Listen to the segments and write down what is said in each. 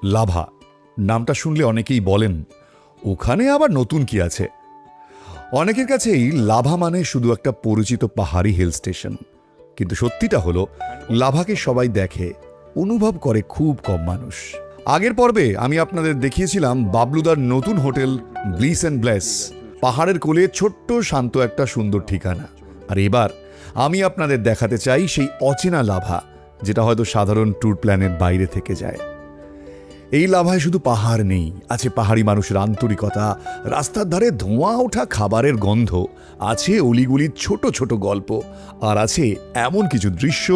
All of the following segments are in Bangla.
লাভা নামটা শুনলে অনেকেই বলেন ওখানে আবার নতুন কি আছে। অনেকের কাছেই লাভা মানে শুধু একটা পরিচিত পাহাড়ি হিল স্টেশন, কিন্তু সত্যিটা হলো লাভাকে সবাই দেখে, অনুভব করে খুব কম মানুষ। আগের পর্বে আমি আপনাদের দেখিয়েছিলাম বাবলুদার নতুন হোটেল ব্লিস অ্যান্ড ব্লেস, পাহাড়ের কোলে ছোট্ট শান্ত একটা সুন্দর ঠিকানা। আর এবার আমি আপনাদের দেখাতে চাই সেই অচেনা লাভা, যেটা হয়তো সাধারণ ট্যুর প্ল্যানের বাইরে থেকে যায়। এই লাভায় শুধু পাহাড় নেই, আছে পাহাড়ি মানুষের আন্তরিকতা, রাস্তার ধারে ধোঁয়া ওঠা খাবারের গন্ধ, আছে অলিগুলির ছোট ছোট গল্প, আর আছে এমন কিছু দৃশ্য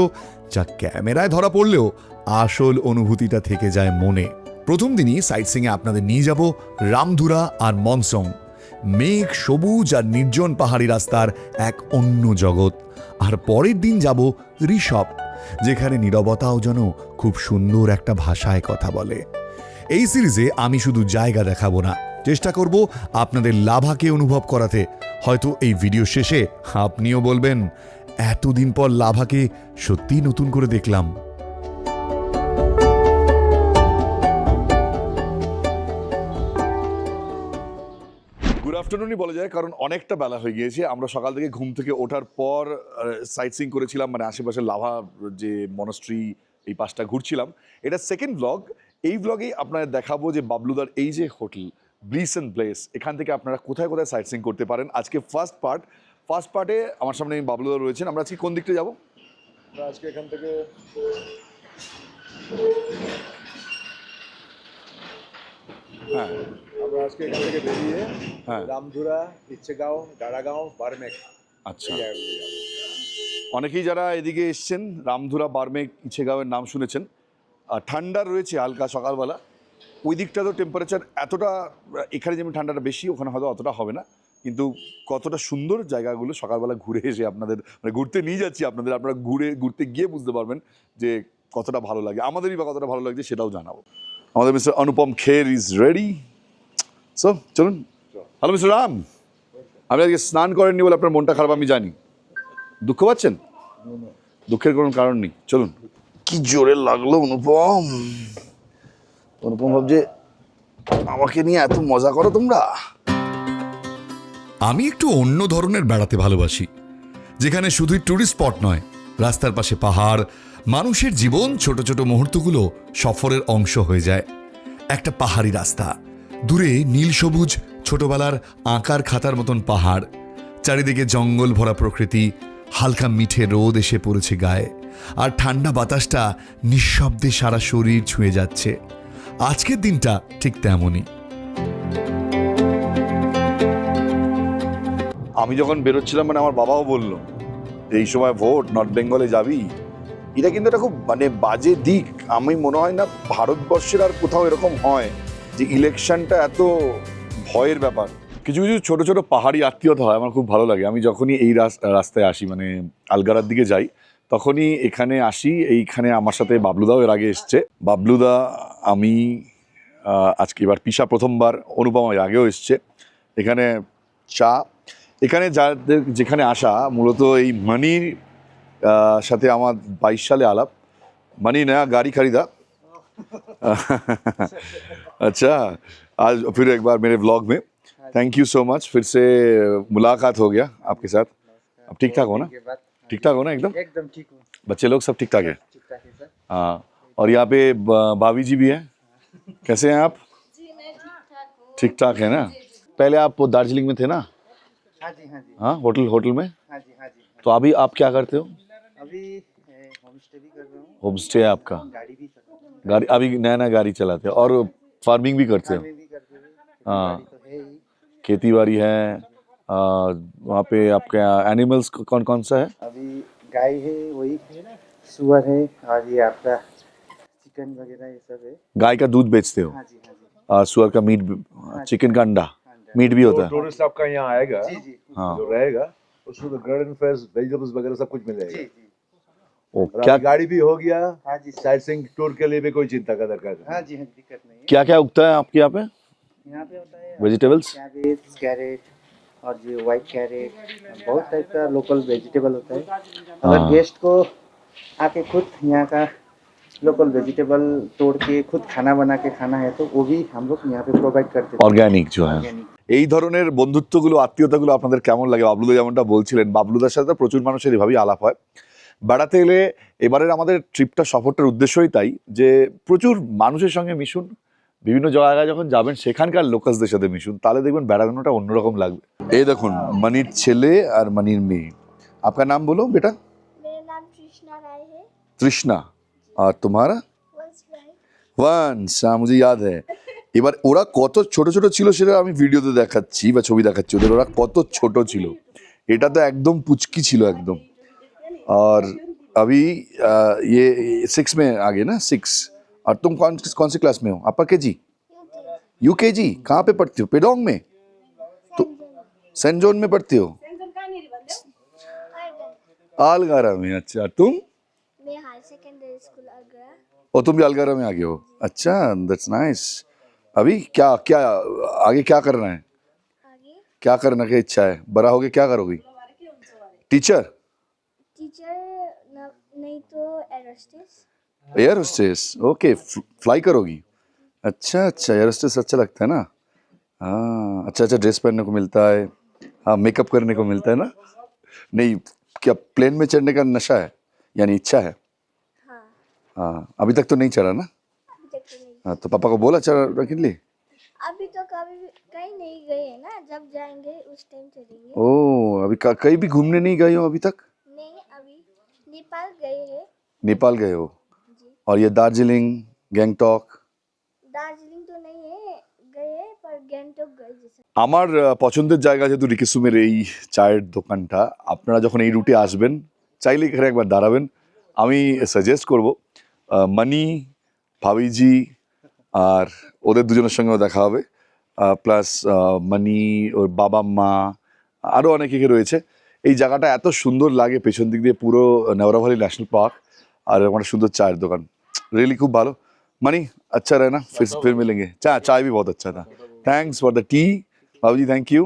যা ক্যামেরায় ধরা পড়লেও আসল অনুভূতিটা থেকে যায় মনে। প্রথম দিনই সাইট সিংয়ে আপনাদের নিয়ে যাব রামধুরা আর মনসং, মেঘ, সবুজ আর নির্জন পাহাড়ি রাস্তার এক অন্য জগৎ। আর পরের দিন যাব ঋষভ, যেখানে নীরবতাও যেন খুব সুন্দর একটা ভাষায় কথা বলে। এই সিরিজে আমি শুধু জায়গা দেখাবো না, চেষ্টা করব আপনাদের লাভাকে অনুভব করাতে। হয়তো এই ভিডিও শেষে আপনিও বলবেন, এতদিন পর লাভাকে সত্যিই নতুন করে দেখলাম। গুড আফটারনুনই বলা যায়, কারণ অনেকটা বেলা হয়ে গিয়েছে। আমরা সকাল থেকে ঘুম থেকে ওঠার পর সাইট সিইং করেছিলাম, মানে আশেপাশে লাভা যে মনাস্ট্রি এই পাশটা ঘুরছিলাম। এটা সেকেন্ড ব্লগ। এই ব্লগেই আপনাদের দেখাবো যে বাবলুদার এই যে হোটেল ব্লিস অ্যান্ড ব্লেস, এখান থেকে আপনারা কোথায় কোথায় সাইট সিইং করতে পারেন। আজকে ফার্স্ট পার্টে আমার সামনে বাবলুদা রয়েছেন। আমরা আজকে কোন দিকটা যাবো? আজকে এখান থেকে হ্যাঁ, আমরা আজকে এখান থেকে বেরিয়ে হ্যাঁ, রামধুরা, ইচ্ছেগাঁও, ডাড়াগাঁও, বারমেক আচ্ছা। এই জায়গাগুলো যাবো। অনেকেই যারা এদিকে এসছেন রামধুরা, বারমেক, ইছেগাঁওয়ের নাম শুনেছেন। ঠান্ডা রয়েছে হালকা সকালবেলা। ওই দিকটা তো টেম্পারেচার এতটা, এখানে যেমন ঠান্ডাটা বেশি, ওখানে হয়তো অতটা হবে না। কিন্তু কতটা সুন্দর জায়গাগুলো সকালবেলা ঘুরে এসে আপনাদের, মানে ঘুরতে নিয়ে যাচ্ছি আপনাদের, আপনারা ঘুরতে গিয়ে বুঝতে পারবেন যে কতটা ভালো লাগে, আমাদেরই বা কতটা ভালো লাগছে সেটাও জানাবো। আমাদের mister Anupam Kher is ready. So চলুন। হ্যালো মিস্টার রাম, আমি আজকে স্নান করেননি বলে আপনার মনটা খারাপ, আমি জানি। দুঃখ পাচ্ছেন? দুঃখের কোনো কারণ নেই, চলুন। কি জোরে লাগলো অনুপম। অনুপম ভাবছে আমাকে নিয়ে এত মজা করো তোমরা। আমি একটু অন্য ধরনের বেড়াতে ভালোবাসি, যেখানে শুধুই টুরিস্ট স্পট নয়, রাস্তার পাশে পাহাড়, মানুষের জীবন, ছোট ছোট মুহূর্তগুলো সফরের অংশ হয়ে যায়। একটা পাহাড়ি রাস্তা, দূরে নীল সবুজ ছোটবেলার আঁকার খাতার মতন পাহাড়, চারিদিকে জঙ্গল ভরা প্রকৃতি, হালকা মিঠে রোদ এসে পড়েছে গায়ে, আর ঠান্ডা বাতাসটা নিঃশব্দে সারা শরীর ছুঁয়ে যাচ্ছে। আজকের দিনটা ঠিক তেমনই। আমি যখন বেরোচ্ছিলাম, মানে আমার বাবাও বলল এই সময় ভোট, নর্থ বেঙ্গলে যাবি। এটা কিন্তু একটা খুব মানে বাজে দিক। আমি মনে হয় না ভারতবর্ষের আর কোথাও এরকম হয় যে ইলেকশনটা এত ভয়ের ব্যাপার। কিছু কিছু ছোট ছোট পাহাড়ি আত্মীয়তা হয়, আমার খুব ভালো লাগে। আমি যখনই এই রাস্তায় আসি, মানে আলগারার দিকে যাই, তখনই এখানে আসি। এইখানে আমার সাথে বাবলুদাও এর আগে এসছে। বাবলুদা, আমি আজকে এবার পিসা প্রথমবার, অনুপম এর আগেও এসছে। এখানে চা, এখানে যাদের যেখানে আসা মূলত এই মানির সাথে আমার 22 সালে আলাপ। मनी नया गाड़ी खरीदा। अच्छा, आज फिर एक बार मेरे व्लॉग में थैंक यू सो मच। फिर से मुलाकात हो गया आपके साथ। अब ठीक ठाक हो ना? ठीक ठाक हो ना? एकदम एकदम ठीक हूँ। बच्चे लोग सब ठीक ठाक है? ठीक ठाक है सर। हाँ, और यहाँ पे भाभी जी भी हैं। कैसे हैं आप? जी मैं ठीक ठाक हूँ। ठीक ठाक है ना? पहले आप दार्जिलिंग में थे ना? हाँ जी हाँ जी। हाँ, होटल में। हाँ जी हाँ जी। तो अभी आप क्या करते हो? अभी होम स्टे भी कर रहा हूँ, होम स्टे है आपका? गाड़ी भी कर रहा हूँ। गाड़ी अभी नया गाड़ी चलाते हो और फार्मिंग भी करते हो? फार्मिंग भी करते हैं। हाँ। गाड़ी तो है ही। खेती बाड़ी है। वहाँ पे आपके एनिमल्स कौन कौन सा है? अभी गाय है, वही सुअर है, और ये आपका चिकन वगैरह ये सब है। गाय का दूध बेचते हो? हाँ जी हाँ जी। सुअर का मीट, चिकन का अंडा, मीट भी होता है? टूरिस्ट आपका यहाँ आएगा, जी जी हाँ। जो रहेगा उसको तो गार्डन फ्रेश वेजिटेबल्स वगैरह सब कुछ जी मिलेगा। जी। ओ, और क्या आपकी गाड़ी भी हो गया, हाँ जी साइट सीइंग टूर के लिए भी कोई चिंता का दरकार नहीं। हाँ जी हाँ, दिक्कत नहीं है। क्या क्या उगता है आपके यहाँ पे यहाँ पे होता है वेजिटेबल्स? कैबेज, कैरेट, और जो वाइट कैरेट, बहुत टाइप का लोकल वेजिटेबल होता है। अगर हाँ। गेस्ट को आके खुद यहाँ का लोकल वेजिटेबल तोड़ के खुद खाना बना के खाना है तो वो भी हम लोग यहाँ पे प्रोवाइड करते हैं অর্গ্যানিক जो है Organic। এই ধরনের বন্ধুত্বগুলো আত্মীয়তাগুলো আপনাদের কেমন লাগে? বাবলুদা যেমনটা বলছিলেন, বাবলুদার সাথে তো প্রচুর মানুষের এভাবেই আলাপ হয় বেড়াতে এলে। এবারের আমাদের ট্রিপটা সফরটার উদ্দেশ্যই তাই যে প্রচুর মানুষের সঙ্গে মিশুন, বিভিন্ন জায়গায় যখন যাবেন সেখানকার লোকালসদের সাথে মিশুন, তাহলে দেখবেন বেড়ানোটা অন্যরকম লাগবে। এই দেখুন মনির ছেলে আর মনির মেয়ে। আপনার নাম বলো বেটা। मेरा नाम कृष्णा राय है। তৃষ্ণা। আর তোমারা? वंश राय। ওয়ান্স, मुझे याद है। এবার ওরা কত ছোট ছোট ছিল সেটা আমি ভিডিওতে দেখাচ্ছি বা ছবি দেখাচ্ছি, ওদের ওরা কত ছোট ছিল। এটা তো একদম পুচকি ছিল একদম। और अभी ये 6 में आ गए ना, 6। और तुम कौन सी क्लास में हो? अपर के जी, यूकेजी। कहाँ पे पढ़ती हो? पेडोंग में? तो सेंट जॉन में पढ़ती हो? आलगारा में। अच्छा, तुम? मैं हाई सेकेंडरी स्कूल आगरा। और तुम भी अलगारा में आ गए हो? अच्छा, दैट्स नाइस। अभी क्या क्या आगे क्या करना है? आगे क्या करने की इच्छा है? बड़ा होके क्या करोगी? टीचर, टीचर नहीं तो एरोस्टेस। Air hostess. ओके, फ्लाई करोगी? अच्छा अच्छा, एयर होस्टेस अच्छा लगता है ना। हाँ, अच्छा अच्छा ड्रेस पहनने को मिलता है, हाँ मेकअप करने को मिलता है ना। नहीं, क्या प्लेन में चढ़ने का नशा है, यानी इच्छा है? हाँ, हाँ, अभी तक तो नहीं चढ़ा ना। अभी तक तो नहीं। हाँ, तो पापा को बोला चढ़ के लिए? अभी तो कभी कहीं नहीं गए हैं ना, जब जाएंगे उस टाइम चलेंगे। ओ, अभी कहीं भी घूमने नहीं गए हो अभी तक? नहीं, अभी नेपाल गए हैं नेपाल गए हो? जी। और ये दार्जिलिंग, गैंगटॉक? दार्जिलिंग तो नहीं है गए हैं, पर गैंगटॉक गए जैसे। আমার পছন্দের জায়গা যেহেতু রিকিসুমের এই চায়ের দোকানটা, আপনারা যখন এই রুটে আসবেন চাইলে এখানে একবার দাঁড়াবেন। আমি সাজেস্ট করব মানি, ভাবিজি আর ওদের দুজনের সঙ্গেও দেখা হবে, প্লাস মানি, ওর বাবা মা, আরও অনেকে রয়েছে। এই জায়গাটা এত সুন্দর লাগে, পেছন দিক দিয়ে পুরো নেওড়াভালি ন্যাশনাল পার্ক আর আমার সুন্দর চায়ের দোকান, রিয়েলি খুব ভালো। মানি अच्छा रहे ना, फिर मिलेंगे। चाय भी बहुत अच्छा था। थैंक्स फॉर द टी बाबूजी, thank you.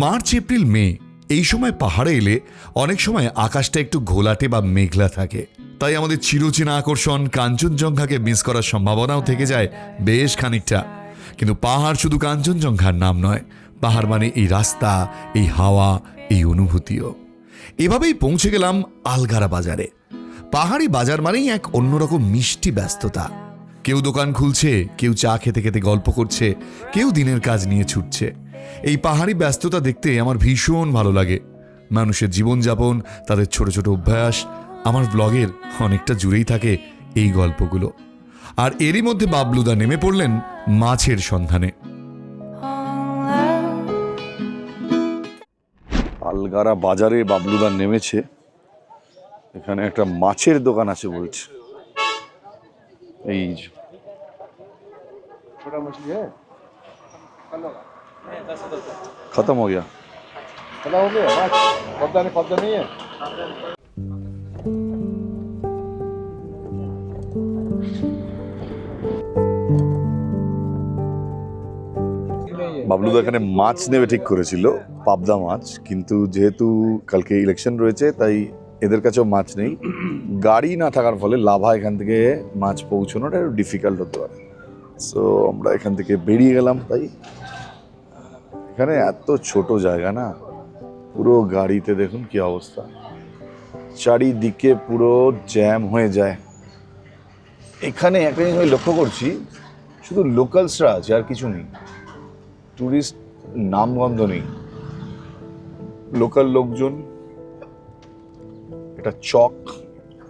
March April May এই সময় পাহাড়ে এলে অনেক সময় আকাশটা একটু ঘোলাটে বা মেঘলা থাকে, তাই আমাদের চিরচেনা আকর্ষণ কাঞ্চনজঙ্ঘাকে মিস করার সম্ভাবনাও থেকে যায় বেশ খানিকটা। কিন্তু পাহাড় শুধু কাঞ্চনজঙ্ঘার নাম নয়, পাহাড় মানে এই রাস্তা, এই হাওয়া, এই অনুভূতিও। এভাবেই পৌঁছে গেলাম আলগারা বাজারে। পাহাড়ি বাজার মানেই এক অন্যরকম মিষ্টি ব্যস্ততা। কেউ দোকান খুলছে, কেউ চা খেতে খেতে গল্প করছে, কেউ দিনের কাজ নিয়ে ছুটছে। এই পাহাড়ি ব্যস্ততা দেখতে আমার ভীষণ ভালো লাগে। মানুষের জীবনযাপন, তাদের ছোট ছোট অভ্যাস, আমার ব্লগের অনেকটা জুড়েই থাকে এই গল্পগুলো। আর এরই মধ্যে বাবলুদা নেমে পড়লেন মাছের সন্ধানে। আলগারা বাজারে বাবলুদা নেমেছে। এখানে একটা মাছের দোকান আছে বলছে। এই যে छोटा मछली है? खत्म हो गया। खड़ा हो गया? पद्दा नहीं है? বাবলুদা এখানে মাছ নেবে ঠিক করেছিল, পাবদা মাছ, কিন্তু যেহেতু কালকে ইলেকশন রয়েছে তাই এদের কাছেও মাছ নেই। গাড়ি না থাকার ফলে লাভা এখান থেকে মাছ পৌঁছানোটা একটু ডিফিকাল্ট হতে পারে। সো আমরা এখান থেকে বেরিয়ে গেলাম। তাই এখানে এত ছোট জায়গা না, পুরো গাড়িতে দেখুন কি অবস্থা, চারিদিকে পুরো জ্যাম হয়ে যায়। এখানে একটা জিনিস আমি লক্ষ্য করছি, শুধু লোকালসরা আছে আর কিছু নেই, টুরিস্ট নামগন্ধ নেই। লোকাল লোকজন, এটা চক,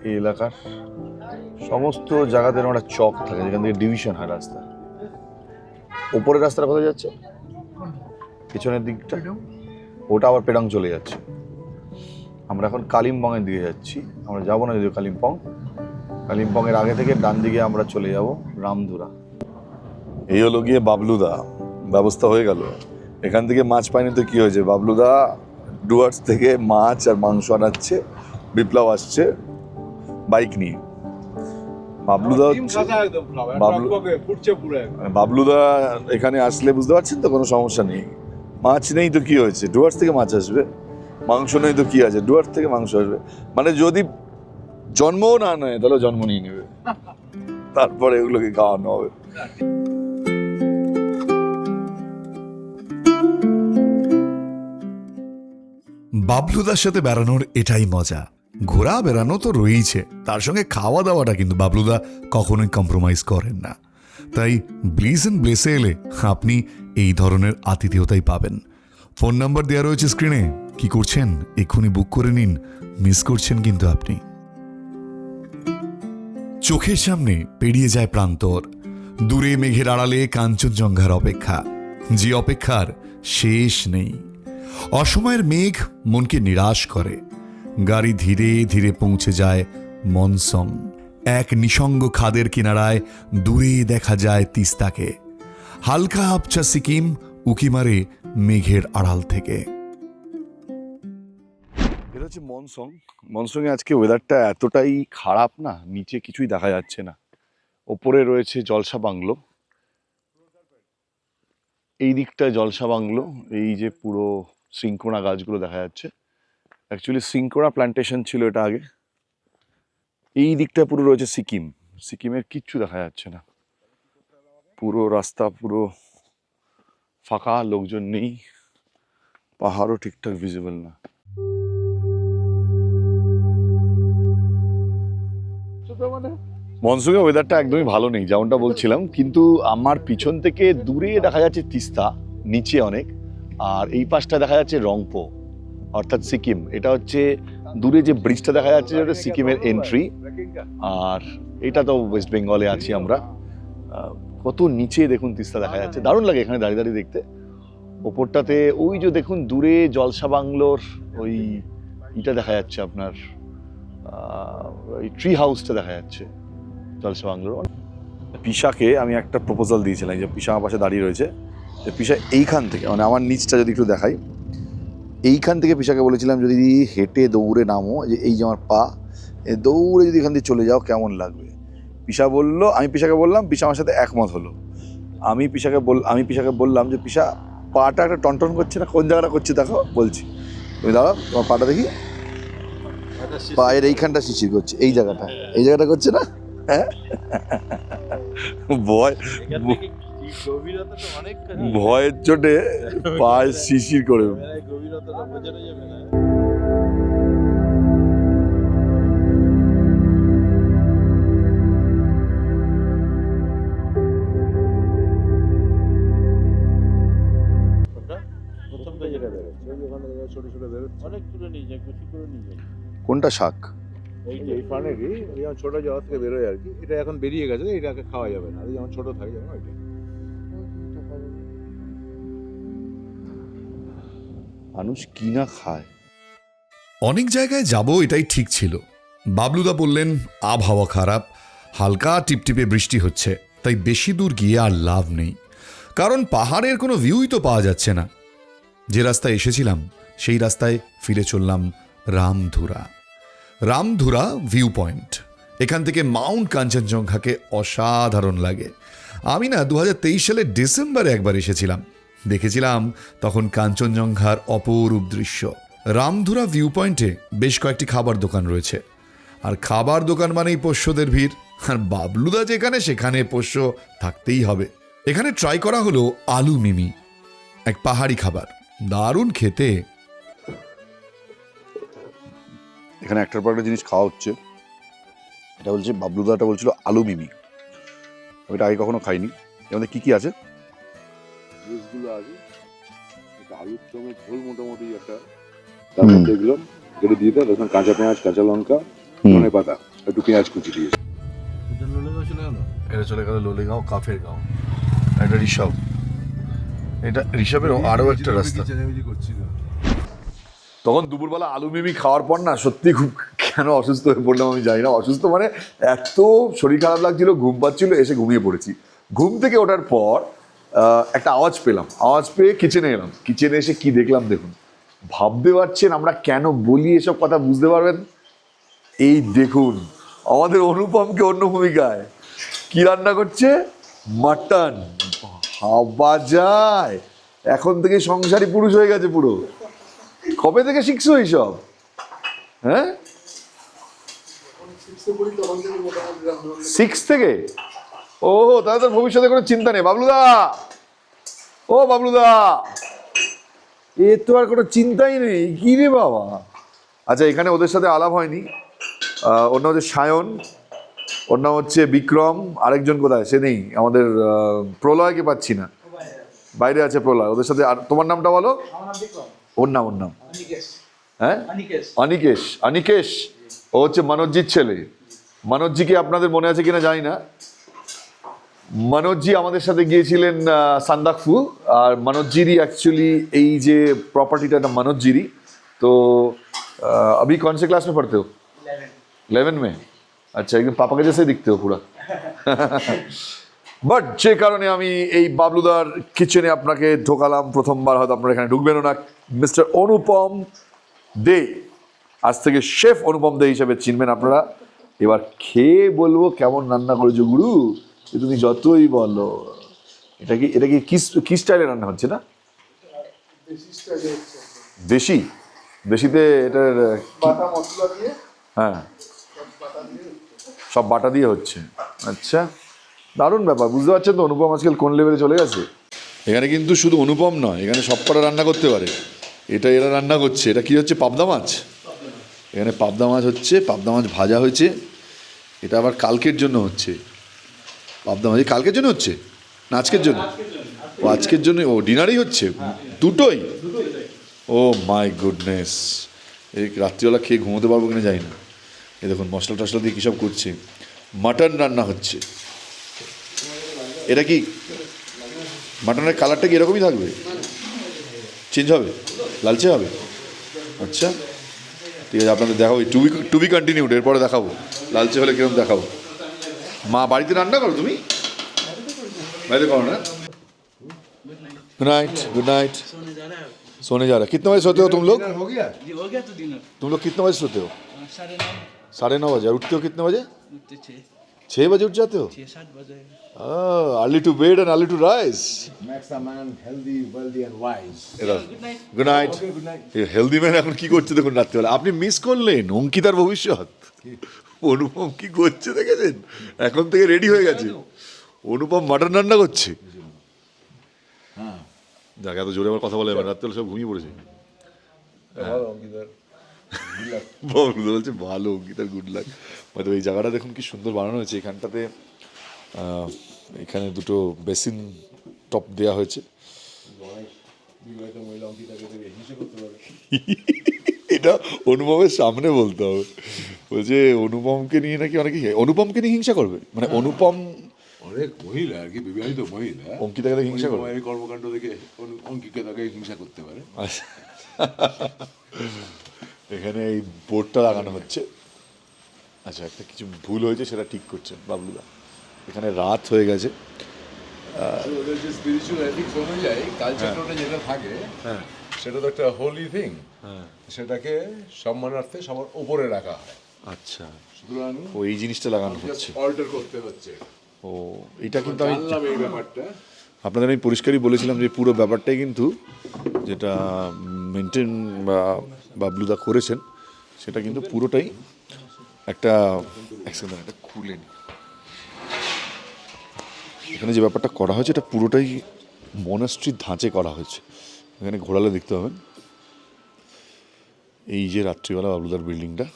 এই এলাকার সমস্ত জায়গাতে একটা চক থাকে যেখান থেকে ডিভিশন হয় রাস্তা। ওপরের রাস্তাটা কোথায় যাচ্ছে? পিছনের দিকটা ওটা আবার পেডং চলে যাচ্ছে। আমরা এখন কালিম্পংয়ের দিকে যাচ্ছি। আমরা যাবো না যদিও কালিম্পংয়ের আগে থেকে ডান দিকে আমরা চলে যাব রামধুরা। এই হলো গিয়ে বাবলুদা, ব্যবস্থা হয়ে গেল। এখান থেকে মাছ পাইনি তো কি হয়েছে, বাবলুদা ডুয়ার্স থেকে মাছ আর মাংস আনাচ্ছে, বিপ্লব আসছে বাইক নিয়ে। বাবলুদা বাবলুদা এখানে আসলে বুঝতে পারছেন তো কোনো সমস্যা নেই, মাছ নেই তো কি হয়েছে, ডুয়ার্স থেকে মাছ আসবে। মাংস নেই তো কি আছে, ডুয়ার্স থেকে মাংস আসবে। মানে যদি জন্মও না নেয় তাহলে জন্ম নিয়ে নেবে, তারপরে এগুলোকে খাওয়ানো হবে। বাবলুদার সাথে বেড়ানোর এটাই মজা। ঘোরা বেড়ানো তো রয়েইছে, তার সঙ্গে খাওয়া দাওয়াটা কিন্তু বাবলুদা কখনোই কম্প্রোমাইজ করেন না। তাই ব্লিস এন্ড ব্লেসে এলে আপনি এই ধরনের আতিথেয়তাই পাবেন। ফোন নাম্বার দেওয়া রয়েছে স্ক্রিনে, কি করছেন এক্ষুনি বুক করে নিন, মিস করছেন কিন্তু আপনি। চোখের সামনে পেরিয়ে যায় প্রান্তর, দূরে মেঘের আড়ালে কাঞ্চনজঙ্ঘার অপেক্ষা, যে অপেক্ষার শেষ নেই। অসময়ের মেঘ মনকে নিরাশ করে, গাড়ি ধীরে ধীরে পৌঁছে যায় মনসং। এক নিসঙ্গ খাদের কিনারায় দূরে দেখা যায় তিস্তাকে, হালকা আবছা সিকিম উকি মারে মেঘের আড়াল থেকে। এটা হচ্ছে মনসং। মনসংয়ে আজকে ওয়েদারটা এতটাই খারাপ না, নিচে কিছুই দেখা যাচ্ছে না। ওপরে রয়েছে জলসা বাংলো, এই দিকটায় জলসা বাংলো, এই যে পুরো সিঙ্কোনা গাছগুলো দেখা যাচ্ছে। অ্যাকচুয়ালি সিঙ্কোনা প্ল্যান্টেশন ছিল এটা আগে। এই দিকটা পুরো রয়েছে সিকিম, সিকিমের কিচ্ছু দেখা যাচ্ছে না, পুরো রাস্তা পুরো ফাঁকা, লোকজন নেই, পাহাড়ও ঠিকঠাক ভিজিবল না। মনসুনে ওয়েদারটা একদমই ভালো নেই যেমনটা বলছিলাম, কিন্তু আমার পিছন থেকে দূরে দেখা যাচ্ছে তিস্তা নিচে অনেক, আর এই পাশটা দেখা যাচ্ছে রংপো অর্থাৎ সিকিম। এটা হচ্ছে দূরে যে ব্রিজটা দেখা যাচ্ছে যেটা সিকিমের এন্ট্রি, আর এটা তো ওয়েস্ট বেঙ্গলে আছি আমরা। কত নিচে দেখুন তিস্তা দেখা যাচ্ছে, দারুণ লাগে এখানে দাঁড়িয়ে দাঁড়িয়ে দেখতে। ওপরটাতে ওই যে দেখুন দূরে জলসা বাংলোর ওই ইটা দেখা যাচ্ছে আপনার, ওই ট্রি হাউসটা দেখা যাচ্ছে জলসা বাংলোর। পিসাকে আমি একটা প্রপোজাল দিয়েছিলাম, যে পিসা আমার পাশে দাঁড়িয়ে রয়েছে, যে পিসা এইখান থেকে, মানে আমার নিচটা যদি একটু দেখাই, এইখান থেকে পিসাকে বলেছিলাম যদি হেঁটে দৌড়ে নামো, যে এই যে আমার পা, দৌড়ে যদি এখান দিয়ে চলে যাও কেমন লাগবে। পিসা বললো, আমি পিসাকে বললাম, পিসা আমার সাথে একমত হলো। আমি পিসাকে বললাম যে পিসা পাটা একটা টনটন করছে না, কোন জায়গাটা করছে দেখো, বলছি তুমি দাঁড়াও তোমার পাটা দেখি, পায়ের এইখানটা শিশির করছে, এই জায়গাটা করছে না, হ্যাঁ ভয়ের চোটে পায়ে শিশির করে। কোনটা শাক? এই প্রাণীরই যেমন ছোট জল থেকে বেরোয় আর কি, এটা এখন বেরিয়ে গেছে, এটাকে খাওয়া যাবে না, যেমন ছোট থাকে যেমন ওইটা। মানুষ কি না খায়। অনেক জায়গায় যাব এটাই ঠিক ছিল। বাবলুদা বললেন আবহাওয়া খারাপ, হালকা টিপটিপে বৃষ্টি হচ্ছে, তাই বেশি দূর গিয়ে আর লাভ নেই, কারণ পাহাড়ের কোনো ভিউই তো পাওয়া যাচ্ছে না। যে রাস্তায় এসেছিলাম সেই রাস্তায় ফিরে চললাম রামধুরা ভিউ পয়েন্ট। এখান থেকে মাউন্ট কাঞ্চনজঙ্ঘাকে অসাধারণ লাগে। আমি না 2023 সালের ডিসেম্বরে একবার এসেছিলাম, দেখেছিলাম তখন কাঞ্চনজঙ্ঘার অপরূপ দৃশ্য। রামধুরা ভিউ পয়েন্টে বেশ কয়েকটি খাবার দোকান রয়েছে, আর খাবার দোকান মানেই পোষ্যদের ভিড়, আর বাবলুদা যেখানে সেখানে পোষ্য থাকতেই হবে। এখানে ট্রাই করা হলো আলু মিমি, এক পাহাড়ি খাবার, দারুণ খেতে। এখানে একটার পর একটা জিনিস খাওয়া হচ্ছে, এটা বলছে বাবলুদাটা বলছিল আলু মিমি, ওইটা আগে কখনো খাইনি। এর মধ্যে কি আছে? জুসগুলো আছে, একটা আলুর দমের ঝোল মোটামুটি একটা, তারপর দেখলাম যেটা দিয়ে দেয় তখন কাঁচা পেঁয়াজ, কাঁচা লঙ্কা, ধনে পাতা, একটু পেঁয়াজ কুচি দিয়ে। এটা চলে গেল লোলেগাঁও, কাফের গাঁও, এটা ঋষভ, এটা ঋষভের আরও একটা রাস্তা। তখন দুপুরবেলা আলু মিমি খাওয়ার পর না সত্যি খুব কেন অসুস্থ হয়ে পড়লাম আমি জানি না। অসুস্থ মানে এত শরীর খারাপ লাগছিল, ঘুম পাচ্ছিল, এসে ঘুমিয়ে পড়েছি। ঘুম থেকে ওঠার পর একটা আওয়াজ পেলাম, আওয়াজ পেয়ে কিচেনে এলাম। কিচেনে এসে কি দেখলাম দেখুন, ভাবতে পারছেন আমরা কেন বলি এসব কথা, বুঝতে পারবেন। এই দেখুন আমাদের অনুপমকে অন্য ভূমিকায় কি রান্না করছে, মাটন। ভাবা যায়, এখন থেকে সংসারী পুরুষ হয়ে গেছে পুরো, কবে থেকে শিখছো এইসব? হ্যাঁ, 6 থেকে? ও তাহলে তোর ভবিষ্যতে কোনো চিন্তা নেই বাবলুদা। ও বাবলুদা, এ তো আর কোনো চিন্তাই নেই, কি রে বাবা। আচ্ছা, এখানে ওদের সাথে আলাপ হয়নি। ওর নাম হচ্ছে সায়ন, ওর নাম হচ্ছে বিক্রম, আরেকজন কোথায় সে নেই আমাদের। প্রলয়কে পাচ্ছি না, বাইরে আছে প্রলয়। ওদের সাথে আর তোমার নামটা বলো। ওর নাম হ্যাঁ, অনিকেশ। অনিকেশ ও হচ্ছে মনোজ্জির ছেলে। মনোজ্জিকে আপনাদের মনে আছে কিনা জানি না। মনোজ্জি আমাদের সাথে গিয়েছিলেন সান্দাকফু, আর মনোজ্জিরই অ্যাকচুয়ালি এই যে প্রপার্টিটা মনোজ্জিরই। তো अभी कौन से क्लास में पढ़ते हो? 11 में। अच्छा, एकदम पापा के जैसे दिखते हो पूरा। বাট যে কারণে আমি এই বাবলুদার কিচেনে আপনাকে ঢোকালাম, প্রথমবার হয়তো আপনারা এখানে ঢুকবেনও না। মিস্টার অনুপম দে, আজ থেকে শেফ অনুপম দে হিসেবে চিনবেন আপনারা। এবার খেয়ে বলবো কেমন রান্না করেছো গুরু, এ তুমি যতই বলো। এটা কি কি স্টাইলে রান্না হচ্ছে না? দেশি? দেশিতে এটার বাটা মশলা দিয়ে, হ্যাঁ, সব বাটা দিয়ে হচ্ছে। আচ্ছা, দারুণ ব্যাপার। বুঝতে পারছেন তো অনুপম আজকাল কোন লেভেলে চলে গেছে। এখানে কিন্তু শুধু অনুপম নয়, এখানে সব কটা রান্না করতে পারে। এটা এরা রান্না করছে, এটা কি হচ্ছে? পাবদা মাছ। এখানে পাবদা মাছ হচ্ছে, পাবদা মাছ ভাজা হয়েছে। এটা আবার কালকের জন্য হচ্ছে। পাবদা মাছ কালকের জন্য হচ্ছে না আজকের জন্য? ও আজকের জন্য, ও ডিনারেই হচ্ছে দুটোই। ও মাই গুডনেস, এই রাত্রিবেলা খেয়ে ঘুমোতে পারবো কিনা জানি না। এই দেখুন মশলা টশলা দিয়ে কী সব করছে। মাটন রান্না হচ্ছে। এটা কি মাটনের কালারটা কি এরকমই থাকবে? চেঞ্জ হবে, লালচে হবে? আচ্ছা ঠিক আছে, আপনাদের দেখাবো। টু বি কন্টিনিউড, এরপরে দেখাবো লালচে হলে কিরকম দেখাবো। মা বাড়িতে রান্না করো তুমি? বাড়িতে করো না? Good night, good night. सोने जा रहा है। कितने बजे सोते हो तुम लोग? हो गया? जी हो गया तो डिनर। तुम लोग कितने बजे सोते हो? 9:30 9:30 बजे। और उठते हो कितने बजे? उठते 6 बजे उठ जाते हो? 6-7 बजे। Early to bed and early to rise. Makes a man healthy, wealthy and wise. Good night. Good night. Good night. Healthy man এখন কি করছে দেখুন রাত্রিবেলা। আপনি মিস করলেন অঙ্কিতার ভবিষ্যৎ। অনুপম কি করছে দেখেছেন? এখন থেকে রেডি হয়ে গেছে। অনুপম মাটন রান্না করছে। হ্যাঁ, দেখ এত জোরে আবার কথা বলে, এবার রাত্রিবেলা সব ঘুমিয়ে পড়েছে। ভালো অঙ্কিতার। বাবলু বলছে ভালো, অঙ্কিতার গুড লাক। হয়তো এই জায়গাটা দেখুন কি সুন্দর বানানো হয়েছে। এখানটাতে এখানে দুটো বেসিন টপ দেওয়া হয়েছে। বিবাহিত মহিলা অঙ্কিতাকে দেখে হিংসে করতে পারে। এটা অনুপমের সামনে বলতে হবে। বলছে অনুপমকে নিয়ে নাকি অনেকে অনুপমকে নিয়ে হিংসা করবে, মানে অনুপম অনেক মহিলা আর কি, বিবাহিত মহিলা অঙ্কিতাকে দেখে হিংসা করবে। এই কর্মকাণ্ড দেখে অঙ্কিতাকে হিংসা করতে পারে। আচ্ছা, এখানে এই বোর্ডটা লাগানো হচ্ছে। আচ্ছা, একটা কিছু ভুল হয়েছে সেটা ঠিক করছেন বাবলুদা। এখানে রাত হয়ে গেছে। ওদের যে স্পিরিচুয়াল এথিক্স অনুযায়ী কালচারটা যেটা থাকে, সেটা তো একটা হোলি থিং। সেটাকে সম্মানার্থে সবার উপরে রাখা হয়। আচ্ছা, সুতরাং ও এই জিনিসটা লাগানো হচ্ছে। অল্টার করতে হচ্ছে। ও এটা কিন্তু আমি জানলাম এই ব্যাপারটা। আপনাদের আমি পরিষ্কারই বলেছিলাম যে পুরো ব্যাপারটাই কিন্তু যেটা মেনটেন বা বাবলুদা করেছেন সেটা কিন্তু পুরোটাই একটা খুলে নি। এখানে যে ব্যাপারটা করা হয়েছে এটা পুরোটাই মনাস্ট্রির ধাঁচে করা হয়েছে। এখানে ঘোরালে দেখতে পাবেন এই যে রাত্রিবেলা বাবলুদার বিল্ডিংটা,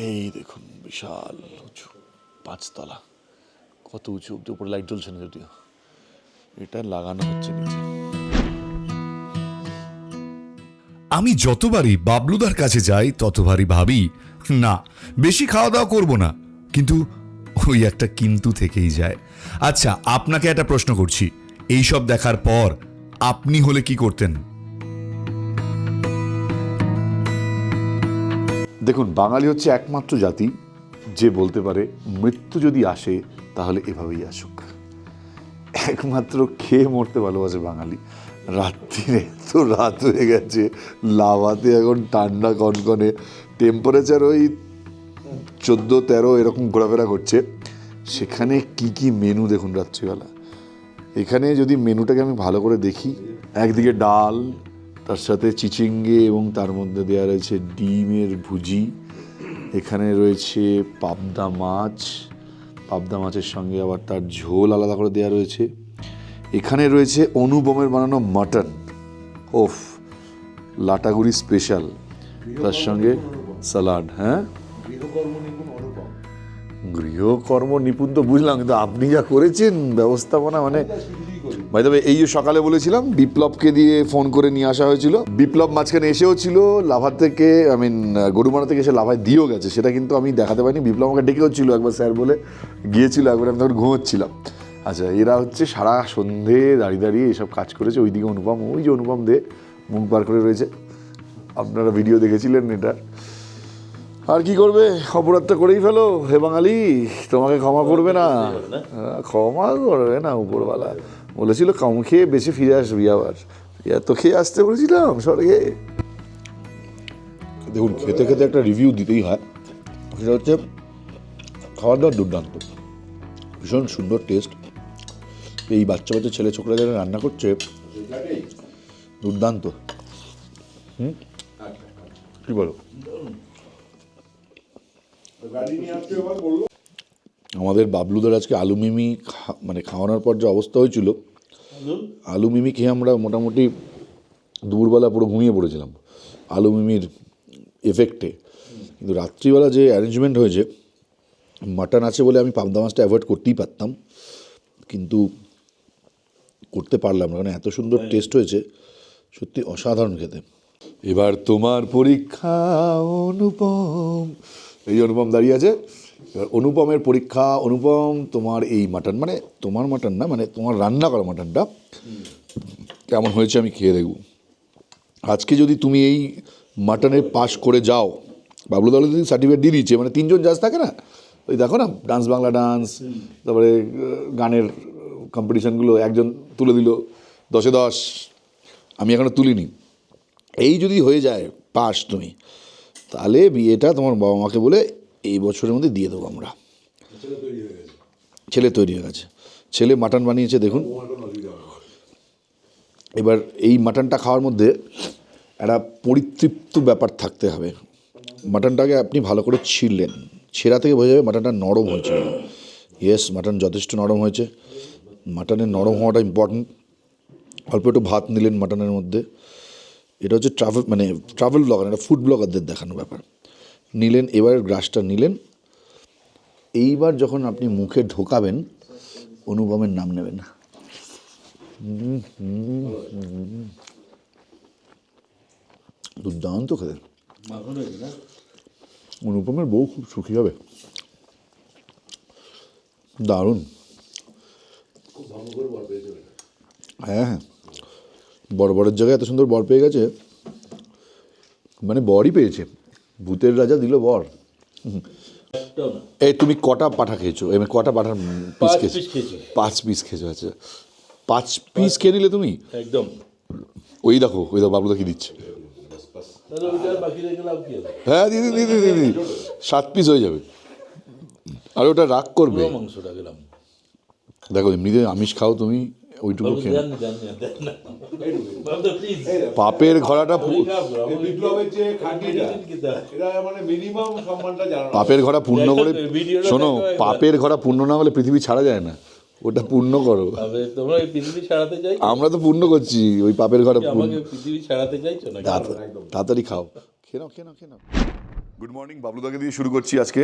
এই দেখুন বিশাল উঁচু 5 তলা, কত উঁচু অব্দি, উপরে লাইট জ্বলছে না যদিও। এটা লাগানো হচ্ছে নিচে। আমি যতবারই বাবলুদার কাছে যাই ততবারই ভাবি না বেশি খাওয়া দাওয়া করবো না, কিন্তু ওই একটা কিন্তু থেকেই যায়। আচ্ছা, আপনাকে একটা প্রশ্ন করছি, এই সব দেখার পর আপনি হলে কি করতেন? দেখুন, বাঙালি হচ্ছে একমাত্র জাতি যে বলতে পারে মৃত্যু যদি আসে তাহলে এভাবেই আসুক। একমাত্র খেয়ে মরতে ভালোবাসে বাঙালি। রাত্রিরে তো রাত হয়ে গেছে, লাভাতে এখন ঠান্ডা কনকনে, টেম্পারেচার ওই 14-13 এরকম ঘোরাফেরা করছে। সেখানে কি কি মেনু দেখুন রাত্রিবেলা। এখানে যদি মেনুটাকে আমি ভালো করে দেখি, একদিকে ডাল, তার সাথে চিচিঙ্গে এবং তার মধ্যে দেওয়া রয়েছে ডিমের ভুজি। এখানে রয়েছে পাবদা মাছ, পাবদা মাছের সঙ্গে আবার তার ঝোল আলাদা করে দেওয়া রয়েছে। এখানে রয়েছে অনুপমের বানানো মাটন, ওফ, লাটাগুড়ি স্পেশাল, তার সঙ্গে স্যালাড। হ্যাঁ, গৃহকর্ম নিপুণ তো বুঝলাম, কিন্তু আপনি যা করেছেন ব্যবস্থাপনা, মানে ভাই তবে এই যে সকালে বলেছিলাম বিপ্লবকে দিয়ে ফোন করে নিয়ে আসা হয়েছিল, বিপ্লব মাঝখানে এসেও ছিল লাভার থেকে, গরুমারা থেকে এসে লাভায় দিয়েও গেছে, সেটা কিন্তু আমি দেখাতে পারিনি। বিপ্লব আমাকে ডেকেও ছিল একবার, স্যার বলে গিয়েছিল একবার, আমি তখন ঘুমোচ্ছিলাম। আচ্ছা, এরা হচ্ছে সারা সন্ধে দাঁড়িয়ে দাঁড়িয়ে এসব কাজ করেছে। ওইদিকে অনুপম, ওই যে অনুপম দে মুখ বার করে রয়েছে, আপনারা ভিডিও দেখেছিলেন এটা। আর কি করবে, অপরাধটা করেই ফেলো হে বাঙালি, তোমাকে ক্ষমা করবে না, ক্ষমা করবে না উপরওয়ালা। বলেছিল কম খেয়ে বেশি ফিরে আসবি, আবার এত খেয়ে আসতে বলেছিলাম স্বর্গে। দেখুন, খেতে খেতে একটা রিভিউ দিতেই হয়, সেটা হচ্ছে খাওয়ার দাওয়ার দুর্দান্ত, ভীষণ সুন্দর টেস্ট। এই বাচ্চা বাচ্চা ছেলে ছোকরা যারা রান্না করছে দুর্দান্ত। কি বলো? আমাদের বাবলুদের আজকে আলু মিমি মানে খাওয়ানোর পর যে অবস্থা হয়েছিল, আলু মিমি খেয়ে আমরা মোটামুটি দুপুরবেলা পুরো ঘুমিয়ে পড়েছিলাম আলু মিমির এফেক্টে। কিন্তু রাত্রিবেলা যে অ্যারেঞ্জমেন্ট হয়েছে, মাটন আছে বলে আমি পাবদা মাছটা অ্যাভয়েড করতেই পারতাম, কিন্তু করতে পারলাম না, কারণ এত সুন্দর টেস্ট হয়েছে, সত্যি অসাধারণ খেতে। এবার তোমার পরীক্ষা অনুপম, এই অনুপম দাঁড়িয়ে আছে, এবার অনুপমের পরীক্ষা। অনুপম, তোমার এই মাটন, মানে তোমার মাটন না, মানে তোমার রান্না করা মাটনটা কেমন হয়েছে আমি খেয়ে দেখব। আজকে যদি তুমি এই মাটনে পাস করে যাও, বাবলু দলে যদি সার্টিফিকেট দিয়ে দিচ্ছে, মানে 3জন জাজ থাকে না, ওই দেখো না ডান্স বাংলা ডান্স, তারপরে গানের কম্পিটিশানগুলো একজন তুলে দিল 10-এ 10, আমি এখনও তুলিনি। এই যদি হয়ে যায় পাস তুমি, তাহলে বিয়েটা তোমার বাবা মাকে বলে এই বছরের মধ্যে দিয়ে দেবো আমরা। ছেলে তৈরি হয়ে গেছে, ছেলে মাটন বানিয়েছে দেখুন। এবার এই মাটনটা খাওয়ার মধ্যে একটা পরিতৃপ্ত ব্যাপার থাকতে হবে। মাটনটাকে আপনি ভালো করে ছিঁড়লেন, ছেঁড়া থেকে বোঝা যাবে মাটনটা নরম হয়েছে। ইয়েস, মাটন যথেষ্ট নরম হয়েছে, মাটনের নরম হওয়াটা ইম্পর্টেন্ট। অল্প একটু ভাত নিলেন মাটনের মধ্যে, এটা হচ্ছে ট্রাভেল ব্লগার, এটা ফুড ব্লগারদের দেখানো ব্যাপার। নিলেন, এবার গ্রাসটা নিলেন, এইবার যখন আপনি মুখে ঢোকাবেন অনুপমের নাম নেবেন। দুর্দান্ত খেতে, অনুপমের বউ খুব সুখী হবে, দারুণ। হ্যাঁ হ্যাঁ, বড়ের জায়গায় এত সুন্দর বর পেয়ে গেছে, মানে বরই পেয়েছে, ভূতের রাজা দিল বর। এই তুমি কটা পাঠা খেয়েছো, এমনি কটা পাঠার পিস খেয়েছো? 5 পিস খেয়েছো। আচ্ছা, 5 পিস খেয়ে নিলে তুমি একদম। ওই দেখো বাবুদা কি দিচ্ছে। হ্যাঁ দিদি দিদি দিদি 7 পিস হয়ে যাবে, আর ওটা রাগ করবে। মাংসটা গেলাম, দেখো এমনিতে আমিষ খাও তুমি, ওইটুকু খেয়ে পাপের ঘোড়াটা, পাপের ঘোড়া পূর্ণ করে, শোনো, পাপের ঘোড়া পূর্ণ না হলে পৃথিবী ছাড়া যায় না, ওটা পূর্ণ করো। তোমরা এই পৃথিবী ছাড়াতে চাই, আমরা তো পূর্ণ করছি, ওই পাপের ঘোড়া পৃথিবী ছাড়াতে চাইছো না? তাড়াতাড়ি খাও, খেয়ে নাও। গুড মর্নিং, বাবলুদাকে দিয়ে শুরু করছি আজকে।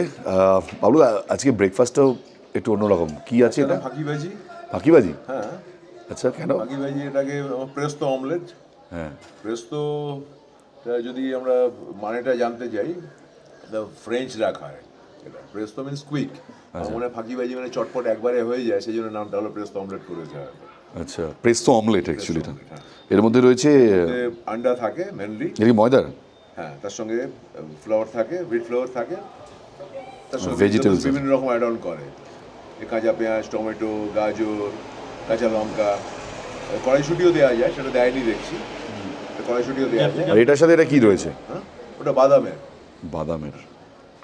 বাবলুদা, আজকে ব্রেকফাস্টটাও একটু অন্যরকম। কি আছে এটা? ফাঁকিবাজি। ফাঁকিবাজি? হ্যাঁ। আচ্ছা, কেন? ফাঁকিবাজি, এটাকে প্রেস্তো অমলেট। হ্যাঁ, প্রেস্তো যদি আমরা মানেটা জানতে যাই, ফ্রেঞ্চরা খায় এটা। প্রেস্তো মিনস কুইক, মানে ফাঁকিবাজি মানে চটপট একবারে হয়ে যায়, সেই জন্য নামটা হলো প্রেস্তো অমলেট করেছে। আচ্ছা, প্রেস্তো অমলেট অ্যাকচুয়ালি এটা। এর মধ্যে রয়েছে আন্ডা থাকে মেনলি, এটা কি ময়দার? হ্যাঁ, তার সঙ্গে ফ্লাওয়ার থাকে, হুইট ফ্লাওয়ার থাকে, তার সঙ্গে ভেজিটেবলস বিভিন্ন রকম অ্যাড অন করে, কাঁচা পেঁয়াজ, টমেটো, গাজর, কাঁচা লঙ্কা, কড়াইশুঁটিও দেওয়া যায়, সেটা দেয়নি দেখছি, কড়াইশুঁটিও দেওয়া যায়। আর এটার সাথে এটা কি রয়েছে? হ্যাঁ, ওটা বাদামের।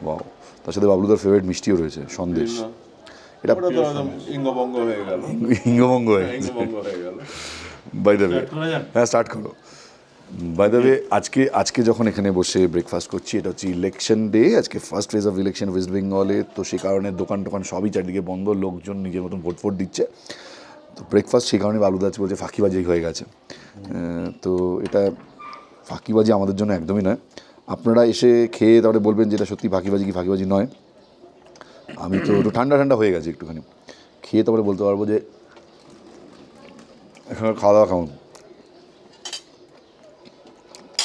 ওয়াও, তার সাথে বাবলুদার ফেভারিট মিষ্টিও রয়েছে, সন্দেশ। এটা ওটা তো একদম ইঙ্গভঙ্গ হয়ে গেল, হিঙ্গভঙ্গ হয়ে গেছে। ইঙ্গভঙ্গ হয়ে গেল। বাই দ্য ওয়ে, হ্যাঁ স্টার্ট করো। বাই দ্য ওয়ে আজকে যখন এখানে বসে ব্রেকফাস্ট করছি, এটা হচ্ছে ইলেকশন ডে, আজকে first phase of election West বেঙ্গলে, তো সেই কারণে দোকান টোকান সবই চারিদিকে বন্ধ, লোকজন নিজের মতন ভোট দিচ্ছে। তো ব্রেকফাস্ট সেই কারণে বাবলুদা আজকে বলছে ফাঁকিবাজি হয়ে গেছে। তো এটা ফাঁকিবাজি আমাদের জন্য একদমই নয়। আপনারা এসে খেয়ে তারপরে বলবেন যে এটা সত্যি ফাঁকিবাজি কি ফাঁকিবাজি নয়। আমি তো একটু ঠান্ডা ঠান্ডা হয়ে গেছে একটুখানি, খেয়ে তারপরে বলতে পারবো যে এখানে খাওয়া দাওয়া কেমন।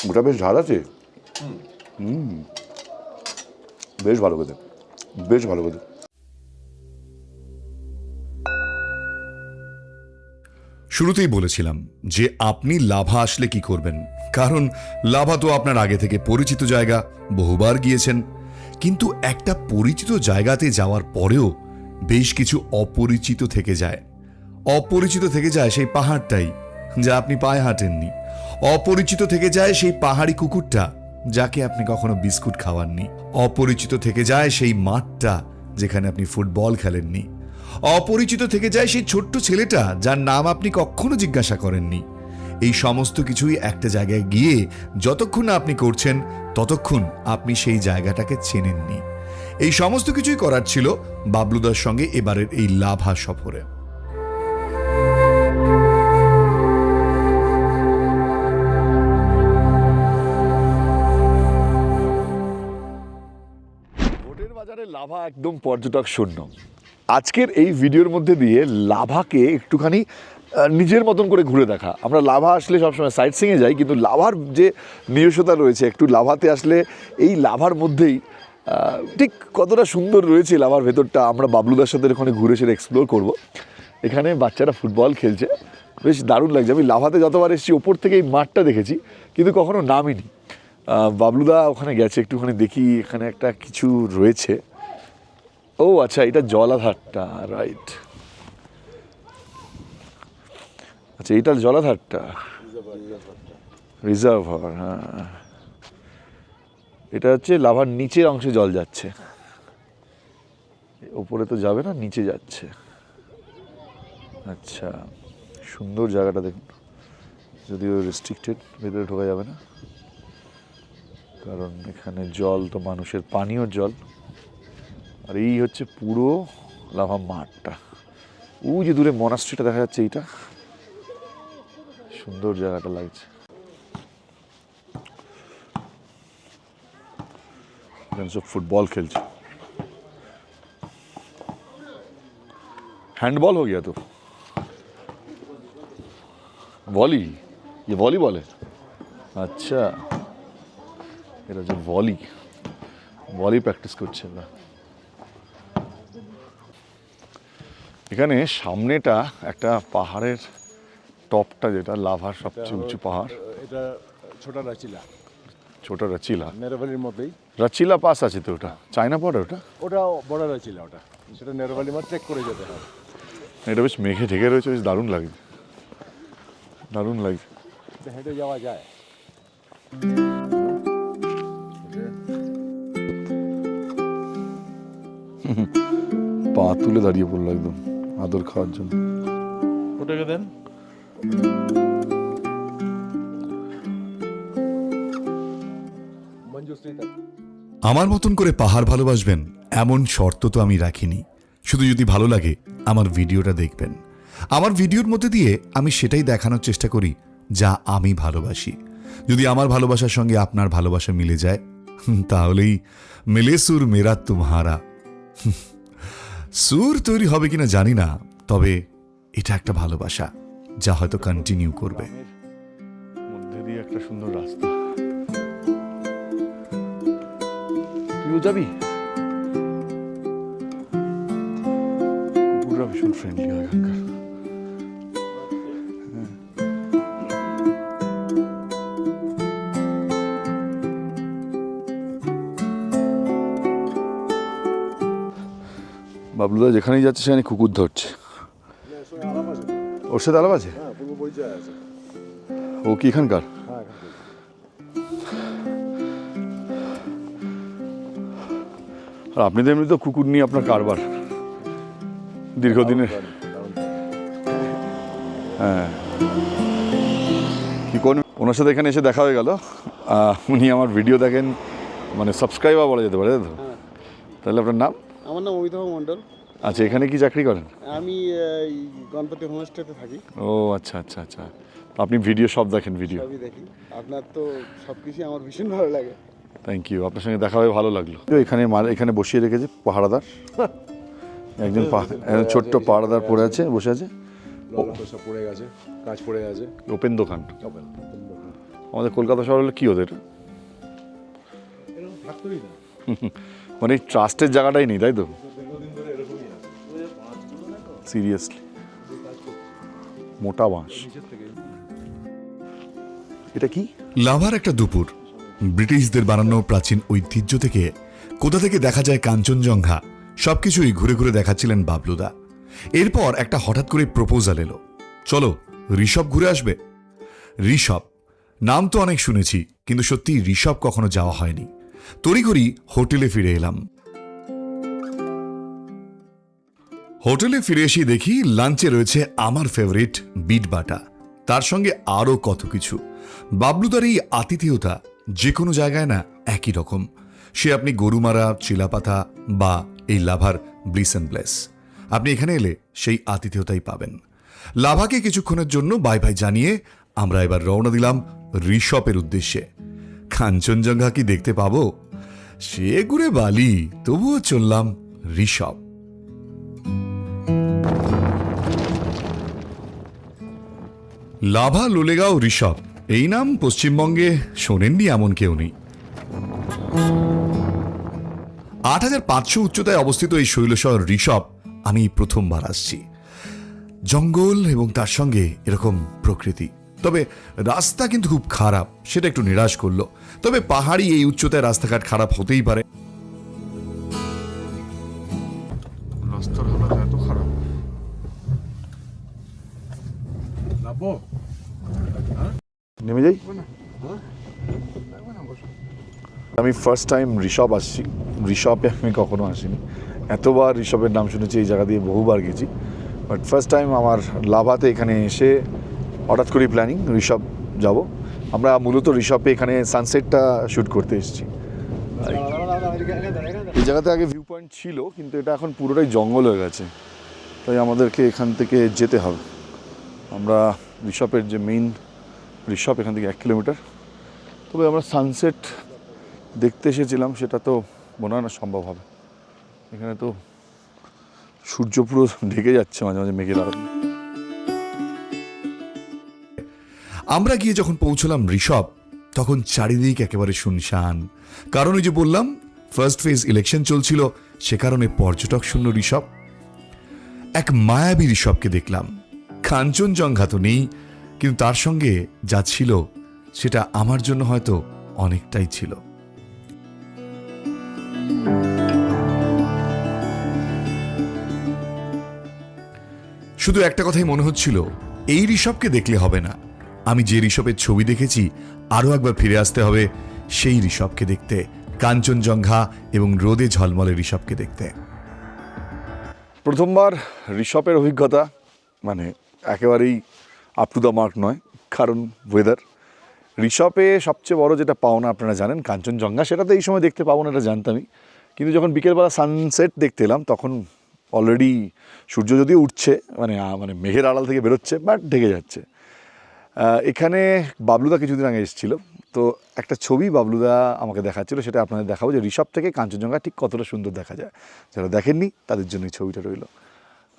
ওটা বেশ ঝাল আছে, বেশ ভালো খেতে, বেশ ভালো খেতে। শুরুতেই বলেছিলাম যে আপনি লাভা আসলে কি করবেন, কারণ লাভা তো আপনার আগে থেকে পরিচিত জায়গা, বহুবার গিয়েছেন। কিন্তু একটা পরিচিত জায়গাতে যাওয়ার পরেও বেশ কিছু অপরিচিত থেকে যায়। অপরিচিত থেকে যায় সেই পাহাড়টাই যা আপনি পায়ে হাঁটেননি। অপরিচিত থেকে যায় সেই পাহাড়ি কুকুরটা যাকে আপনি কখনো বিস্কুট খাওয়াননি। অপরিচিত থেকে যায় সেই মাঠটা যেখানে আপনি ফুটবল খেলেননি। অপরিচিত থেকে যায় সেই ছোট্ট ছেলেটা যার নাম আপনি কখনো জিজ্ঞাসা করেননি। এই সমস্ত কিছুই একটা জায়গায় গিয়ে যতক্ষণ না আপনি করছেন ততক্ষণ আপনি সেই জায়গাটাকে চেনেননি। এই সমস্ত কিছুই করার ছিল বাবলুদার সঙ্গে এবারের এই লাভা সফরে। ভোটের বাজারে লাভা একদম পর্যটক শূন্য। আজকের এই ভিডিওর মধ্যে দিয়ে লাভাকে একটুখানি নিজের মতন করে ঘুরে দেখা। আমরা লাভা আসলে সবসময় সাইট সিংয়ে যাই, কিন্তু লাভার যে নিজস্বতা রয়েছে, একটু লাভাতে আসলে এই লাভার মধ্যেই ঠিক কতটা সুন্দর রয়েছে লাভার ভেতরটা আমরা বাবলুদার সাথে ওখানে ঘুরে সেটা এক্সপ্লোর করব। এখানে বাচ্চারা ফুটবল খেলছে, বেশ দারুণ লাগছে। আমি লাভাতে যতবার এসেছি ওপর থেকে এই মাঠটা দেখেছি, কিন্তু কখনো নামিনি। বাবলুদা ওখানে গেছে, একটুখানি দেখি এখানে একটা কিছু রয়েছে। ও আচ্ছা, এটা জলাধারটা, রাইট। আচ্ছা, এইটা জলাধারটা, রিজার্ভার। হ্যাঁ, এটা হচ্ছে লাভার নিচের অংশে জল যাচ্ছে, ওপরে তো যাবে না, নিচে যাচ্ছে। আচ্ছা, সুন্দর জায়গাটা দেখুন, যদিও রেস্ট্রিক্টেড, ভেতরে ঢোকা যাবে না, কারণ এখানে জল তো মানুষের পানীয় জল। আর এই হচ্ছে পুরো লাভা মাঠটা। ওই যে দূরে মনাস্ট্রিটা দেখা যাচ্ছে, এইটা সুন্দর জায়গাটা লাগছে। সব ফুটবল খেলছে, हैंडबॉल हो गया तो वॉली, ये वॉलीबॉल है। अच्छा, এটা যে ভলি প্র্যাকটিস করছে না। এখানে সামনেটা একটা পাহাড়ের টপটা, যেটা লাভার সবচেয়ে উঁচু পাহাড়, এটা ছোট রাচিলা নেরভালির মধ্যেই। রাচিলা পাস আছে তো, ওটা চায়না বর্ডার, ওটা বড় রাচিলা, ওটা সেটা নেরভালি মাঠ ট্রেক করে যেতে হয়। এটা বেশ মেঘে ঢেকে রয়েছে, বেশ দারুণ লাগছে, দারুণ লাগছে। হেঁটে যাওয়া যায়। পা তুলে দাঁড়িয়ে পড়লো একদম আদর খাওয়ার জন্য। ওটাকে দেন। আমার মতন করে পাহাড় ভালোবাসবেন এমন শর্ত তো আমি রাখিনি। শুধু যদি ভালো লাগে আমার ভিডিওটা দেখবেন। আমার ভিডিওর মধ্যে দিয়ে আমি সেটাই দেখানোর চেষ্টা করি যা আমি ভালোবাসি। যদি আমার ভালোবাসার সঙ্গে আপনার ভালোবাসা মিলে যায়, তাহলেই মিলে সুর মেরা তুমহারা। সুর তৈরি হবে কিনা জানি না, তবে এটা একটা ভালোবাসা যা হয়তো কন্টিনিউ করবে। মধ্যে দিয়ে একটা সুন্দর রাস্তা, তুইও যাবি? কুকুররা ভীষণ ফ্রেন্ডলি হয় এখানকার। বাবলুদা যেখানেই যাচ্ছে সেখানে কুকুর ধরছে। ওর সাথে আলাপ আছে? ও কি এখানকার? আর আপনি তো এমনি তো কুকুর নিয়ে আপনার কারবার দীর্ঘদিনের। হ্যাঁ, কি কোন ওনার সাথে এখানে এসে দেখা হয়ে গেল। উনি আমার ভিডিও দেখেন, মানে সাবস্ক্রাইবার বলা যেতে পারে, তাই তো? তাহলে আপনার নাম? আমার নাম অমিতাভ মণ্ডল। আচ্ছা, এখানে কি চাকরি করেন? আমি এই গণপতি হোমস্টেতে থাকি। ও আচ্ছা আচ্ছা আচ্ছা, আপনি ভিডিও সব দেখেন? ভিডিও সবই দেখি। আপনার তো সব কিছুই আমার ভীষণ ভালো লাগে। থ্যাংক ইউ, আপনার সঙ্গে দেখা হয়ে ভালো লাগলো। এখানে এখানে বসিয়ে রেখেছে পাহারাদার, একজন ছোট্ট পাহারাদার পড়ে আছে, বসে আছে। সব পড়ে গেছে, কাজ পড়ে গেছে। ওপেন দোকান। আমাদের কলকাতা শহর হলে কি ওদের মানে ট্রাস্টের জায়গাটাই নেই, তাই তো? সিরিয়াসলি, মোটা বাঁশ। এটা কি? লাভার একটা দুপুর, ব্রিটিশদের বানানো প্রাচীন ঐতিহ্য থেকে কোথা থেকে দেখা যায় কাঞ্চনজঙ্ঘা, সবকিছুই ঘুরে ঘুরে দেখাচ্ছিলেন বাবলুদা। এরপর একটা হঠাৎ করে প্রপোজাল এলো, চলো ঋষভ ঘুরে আসবে। ঋষভ নাম তো অনেক শুনেছি, কিন্তু সত্যি ঋষভ কখনো যাওয়া হয়নি। তড়িঘড়ি হোটেলে ফিরে এলাম। হোটেলে ফিরে এসে দেখি লাঞ্চে রয়েছে আমার ফেভারিট বিট বাটা, তার সঙ্গে আরও কত কিছু। বাবলুদার এই আতিথেয়তা যে কোনো জায়গায় না একই রকম, সে আপনি গরুমারা, চিলাপাতা বা এই লাভার ব্লিস অ্যান্ড ব্লেস, আপনি এখানে এলে সেই আতিথেয়তাই পাবেন। লাভাকে কিছুক্ষণের জন্য বাই বাই জানিয়ে আমরা এবার রওনা দিলাম ঋষভের উদ্দেশ্যে। কাঞ্চনজঙ্ঘা কি দেখতে পাবো? সে ঘুরে বালি, তবুও চললাম ঋষভ। লাভা, লোলেগাঁও, ঋষভ, এই নাম পশ্চিমবঙ্গে শোনেননি এমন কেউ নেই। ৮৫০০ উচ্চতায় অবস্থিত এই শৈলশহর ঋষভ আমি প্রথমবার আসছি। জঙ্গল এবং তার সঙ্গে এরকম প্রকৃতি, তবে রাস্তা কিন্তু খুব খারাপ, সেটা একটু নিরাশ করলো। তবে পাহাড়ি এই উচ্চতায় রাস্তাঘাট খারাপ হতেই পারে। রাস্তার হালত এত খারাপ। নেমে যাই। আমি ফার্স্ট টাইম ঋষভ আসছি। ঋষভে আমি কখনো আসিনি, এতবার ঋষভের নাম শুনেছি, এই জায়গা দিয়ে বহুবার গেছি, বাট ফার্স্ট টাইম আমার লাভাতে এখানে এসে হঠাৎ করেই প্ল্যানিং ঋষভ যাব। আমরা মূলত ঋষভে এখানে সানসেটটা শ্যুট করতে এসেছি। এই জায়গাতে আগে ভিউ পয়েন্ট ছিল, কিন্তু এটা এখন পুরোটাই জঙ্গল হয়ে গেছে, তাই আমাদেরকে এখান থেকে যেতে হবে। আমরা ঋষভের যে মেইন ঋষভ, এখান থেকে 1 কিলোমিটার। তবে আমরা সানসেট দেখতে এসেছিলাম, সেটা তো মনে হয় না সম্ভব হবে। এখানে তো সূর্য পুরো ঢেকে যাচ্ছে মাঝে মাঝে মেঘের আড়ালে। আমরা গিয়ে যখন পৌঁছলাম ঋষভ, তখন চারিদিক একেবারে শুনশান, কারণ ওই যে বললাম ফার্স্ট ফেজ ইলেকশন চলছিল, সে কারণে পর্যটক শূন্য ঋষভ। এক মায়াবী ঋষভকে দেখলাম। কাঞ্চনজঙ্ঘা তো নেই, কিন্তু তার সঙ্গে যা ছিল সেটা আমার জন্য হয়তো অনেকটাই ছিল। শুধু একটা কথাই মনে হচ্ছিল, এই ঋষভকে দেখলে হবে না, আমি যে ঋষভের ছবি দেখেছি আরও একবার ফিরে আসতে হবে সেই ঋষভকে দেখতে, কাঞ্চনজঙ্ঘা এবং রোদে ঝলমলে ঋষভকে দেখতে। প্রথমবার ঋষভের অভিজ্ঞতা মানে একেবারেই আপ টু দ্য মার্ক নয়, কারণ ওয়েদার। ঋষভে সবচেয়ে বড় যেটা পাওনা আপনারা জানেন, কাঞ্চনজঙ্ঘা, সেটা তো এই সময় দেখতে পাবো না, এটা জানতামই, কিন্তু যখন বিকেলবেলা সানসেট দেখতে এলাম তখন অলরেডি সূর্য যদিও উঠছে, মানে মেঘের আড়াল থেকে বেরোচ্ছে, বাট ঢেকে যাচ্ছে। এখানে বাবলুদা কিছুদিন আগে এসেছিলো, তো একটা ছবি বাবলুদা আমাকে দেখাচ্ছিল, সেটা আপনাদের দেখাবো যে ঋষভ থেকে কাঞ্চনজঙ্ঘা ঠিক কতটা সুন্দর দেখা যায়। যারা দেখেননি তাদের জন্য এই ছবিটা রইল।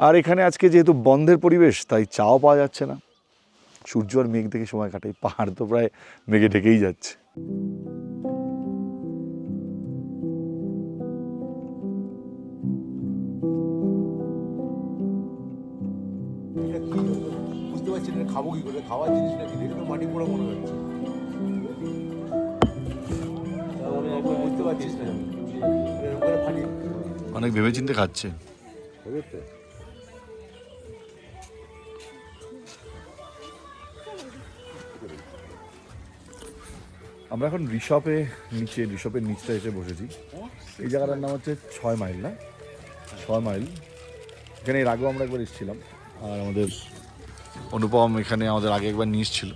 আর এখানে আজকে যেহেতু বন্ধের পরিবেশ, তাই চাও পাওয়া যাচ্ছে না, সূর্য আর মেঘ দেখে সময় কাটাই, পাহাড় তো প্রায় মেঘে ঢেকেই যাচ্ছে। বুঝতে পারছি না খাবো কি করে, খাওয়ার জিনিস নাকি, দেখে তো মাটি পোড়া মনে হচ্ছে। বুঝতে পারছিস না, ফাটি অনেক ভেবেচিন্তে খাচ্ছে। আমরা এখন ঋষভের নিচটা এসে বসেছি। এই জায়গাটার নাম হচ্ছে 6 মাইল, না 6 মাইল। এখানে এর আগেও আমরা একবার এসেছিলাম, আর আমাদের অনুপম এখানে আমাদের আগে একবার নিয়ে এসেছিল।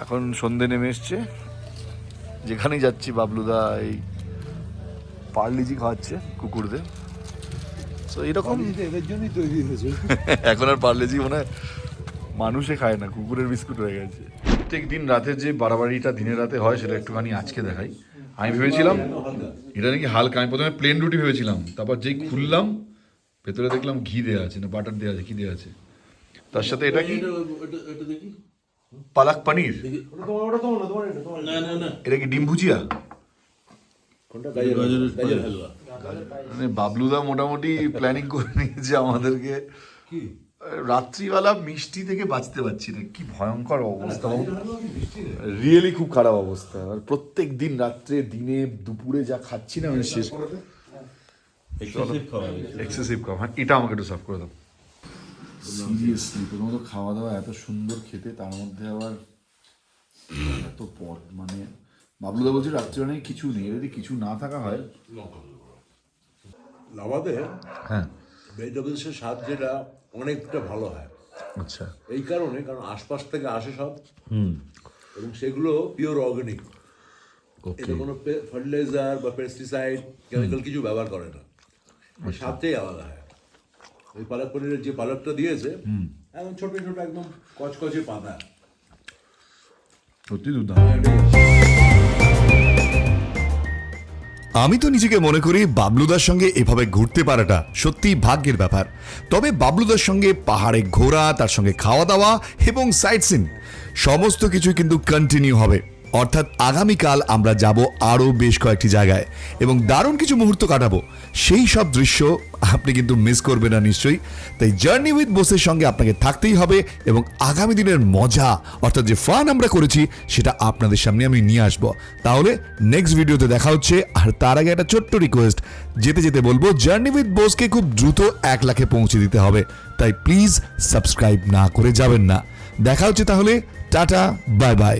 এখন সন্ধে নেমে এসছে, যেখানেই যাচ্ছি বাবলুদা এই পার্লিজি খাওয়াচ্ছে কুকুরদের। তো এইরকম এদের জন্যই তৈরি হয়েছে। এখন আর পার্লেজি মনে হয় মানুষে খায় না, কুকুরের বিস্কুট হয়ে গেছে। প্রত্যেক দিন রাতের যে বাড়াবাড়িটা দিনের রাতে হয় সেটা একটুখানি আজকে দেখাই। আমি ভেবেছিলাম এটা নাকি হালকা, আমি প্রথমে প্লেন রুটি ভেবেছিলাম, তারপর যেই খুললাম ভেতরে দেখলাম ঘি দেওয়া আছে, না বাটার দেওয়া আছে, কি দেওয়া আছে তার সাথে। এটা কি পালাক পনির, এটা কি ডিম ভুজিয়া, মানে বাবলুদা মোটামুটি প্ল্যানিং করে নিয়েছে আমাদেরকে। রাত্রিবেলা মিষ্টি থেকে বাঁচতে পারছি না, কি ভয়ঙ্কর অবস্থা, রিয়েলি খুব খারাপ অবস্থা। আর প্রত্যেক দিন রাত্রে দিনে দুপুরে যা খাচ্ছি না আমি শেষ এক্সেসিভ খাওয়া। হ্যাঁ, এটা আমাকে একটু সার্ভ করে দাও। সিরিয়াসলি প্রথমত খাওয়া দাওয়া এত সুন্দর খেতে, তার মধ্যে আবার এত পট, মানে বাবলুদা বলছে রাত্রিবেলা নাকি কিছু নেই, যদি কিছু না থাকা হয়। লাভাতে হ্যাঁ, ভেজিটেবলসের স্বাদ যেটা অনেকটা ভালো হয়। আচ্ছা, এই কারণে, কারণ আশপাশ থেকে আসে সব, এবং সেগুলো পিওর অর্গানিক, এটা কোনো ফার্টিলাইজার বা পেস্টিসাইড কেমিক্যাল কিছু ব্যবহার করে না, স্বাদটাই আলাদা হয়। ওই পালক পনিরের যে পালকটা দিয়েছে একদম ছোট ছোট একদম কচকচে পাতা, সত্যি দুর্দান্ত। আমি তো নিজেকে মনে করি বাবলুদার সঙ্গে এভাবে ঘুরতে পারাটা সত্যিই ভাগ্যের ব্যাপার। তবে বাবলুদার সঙ্গে পাহাড়ে ঘোরা, তার সঙ্গে খাওয়া দাওয়া এবং সাইট সিন সমস্ত কিছুই কিন্তু কন্টিনিউ হবে। অর্থাৎ আগামীকাল আমরা যাব আরও বেশ কয়েকটি জায়গায় এবং দারুণ কিছু মুহূর্ত কাটাবো। সেই সব দৃশ্য আপনি কিন্তু মিস করবেন না নিশ্চয়ই। তাই জার্নি উইথ বোসের সঙ্গে আপনাকে থাকতেই হবে এবং আগামী দিনের মজা অর্থাৎ যে ফান আমরা করেছি সেটা আপনাদের সামনে আমি নিয়ে আসবো। তাহলে নেক্সট ভিডিওতে দেখা হচ্ছে। আর তার আগে একটা ছোট্ট রিকোয়েস্ট, যেতে যেতে বলবো জার্নি উইথ বোসকে খুব দ্রুত 1 লাখে পৌঁছে দিতে হবে, তাই প্লিজ সাবস্ক্রাইব না করে যাবেন না। দেখা হচ্ছে তাহলে, টাটা, বাই বাই।